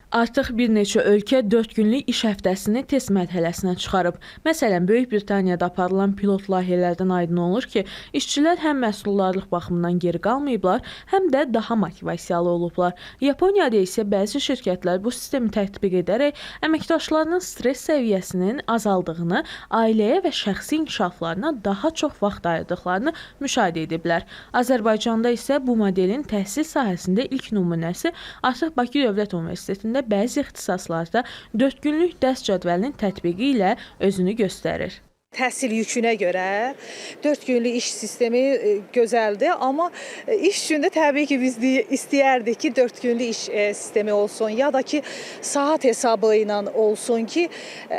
Artıq bir neçə ölkə 4 günlük iş həftəsini test mərhələsinə çıxarıb. Məsələn, Böyük Britaniyada aparılan pilot layihələrdən aydın olur ki, işçilər həm məhsuldarlıq baxımından geri qalmayıblar, həm də daha motivasiyalı olublar. Yaponiyada isə bəzi şirkətlər bu sistemi tətbiq edərək əməkdaşlarının stress səviyyəsinin azaldığını, ailəyə və şəxsi inkişaflarına daha çox vaxt ayırdıqlarını müşahidə ediblər. Azərbaycanda isə bu modelin təhsil sahəsində ilk nümunəsi artıq Bakı Dövlət Universitetində bəzi ixtisaslarda 4 günlük dərs cədvəlinin tətbiqi ilə özünü göstərir. Təhsil yükünə görə 4 günlük iş sistemi gözəldir, amma iş gündə təbii ki, biz istəyərdik ki, 4 günlük iş sistemi olsun, ya da ki, saat hesabı ilə olsun ki,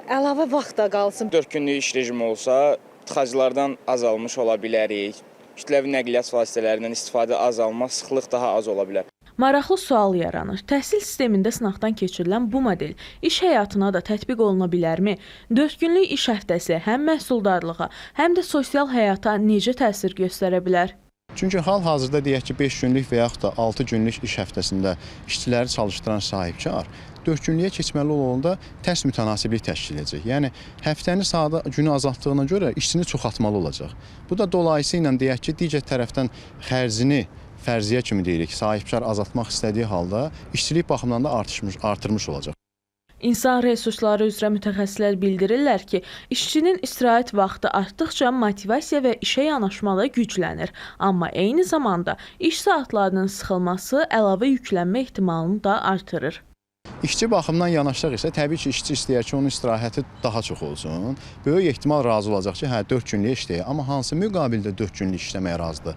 əlavə vaxt da qalsın. 4 günlük iş rejimi olsa, tıxaclardan azalmış ola bilərik, kütləvi nəqliyyat vasitələrindən istifadə azalma, sıxlıq daha az ola bilər. Maraqlı sual yaranır. Təhsil sistemində sınaqdan keçirilən bu model iş həyatına da tətbiq oluna bilərmi? 4 günlük iş həftəsi həm məhsuldarlığa, həm də sosial həyata necə təsir göstərə bilər? Çünki hal-hazırda deyək ki, 5 günlük və yaxud da 6 günlük iş həftəsində işçiləri çalışdıran sahibkar 4 günlüyə keçməli olanda tərs mütənasiblik təşkil edəcək. Yəni, həftəni sadə günü azaltdığına görə işçini çoxaltmalı olacaq. Bu da dolayısıyla deyək ki, digər tərəfdən xərcini fərziyyə kimi deyirik, sahibkar azaltmaq istədiyi halda işçilik baxımından da artırmış olacaq. İnsan resursları üzrə mütəxəssislər bildirirlər ki, işçinin istirahət vaxtı artdıqca motivasiya və işə yanaşma da güclənir. Amma eyni zamanda iş saatlarının sıxılması əlavə yüklənmə ehtimalını da artırır. İşçi baxımından yanaşsaq isə təbii ki, işçi istəyər ki, onun istirahəti daha çox olsun. Böyük ehtimal razı olacaq ki, 4 günlük işləyək. Amma hansı müqabildə 4 günlük işləməyə razıdır?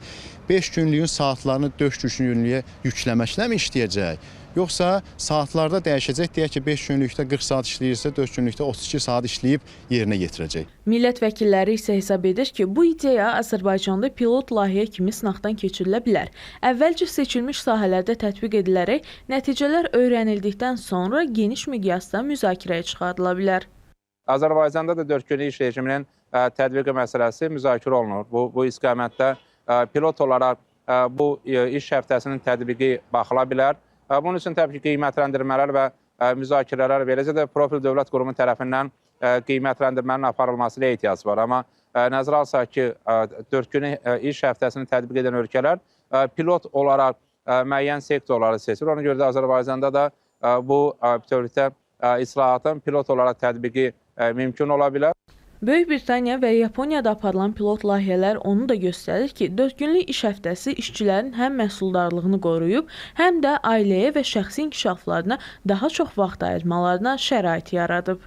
5 günlüyün saatlarını 4 günlüyə yükləməklə mi işləyəcək? Yoxsa saatlarda dəyişəcək, deyək ki, 5 günlükdə 40 saat işləyirsə, 4 günlükdə 32 saat işləyib yerinə yetirəcək. Millət vəkilləri isə hesab edir ki, bu ideya Azərbaycanda pilot layihə kimi sınaqdan keçirilə bilər. Əvvəlcə seçilmiş sahələrdə tətbiq edilərək, nəticələr öyrənildikdən sonra geniş miqyasda müzakirəyə çıxarıla bilər. Azərbaycanda da 4 günlük iş rejiminin tətbiqi məsələsi müzakirə olunur. Bu istiqamətdə pilot olaraq bu iş həftəsinin tətbiqi baxıla bilər. Bunun üçün təbii ki, qiymətləndirmələr və müzakirələr verəcək də profil dövlət qurumu tərəfindən qiymətləndirmənin aparılması ilə ehtiyac var. Amma nəzərə alsaq ki, 4 günlük iş həftəsini tətbiq edən ölkələr pilot olaraq müəyyən sektorları seçir. Ona görə də Azərbaycanda da bu bütövlükdə islahatın pilot olaraq tətbiqi mümkün ola bilər. Böyük Britaniya və Yaponiyada aparılan pilot layihələr onu da göstərir ki, 4 günlük iş həftəsi işçilərin həm məhsuldarlığını qoruyub, həm də ailəyə və şəxsi inkişaflarına daha çox vaxt ayırmalarına şərait yaradıb.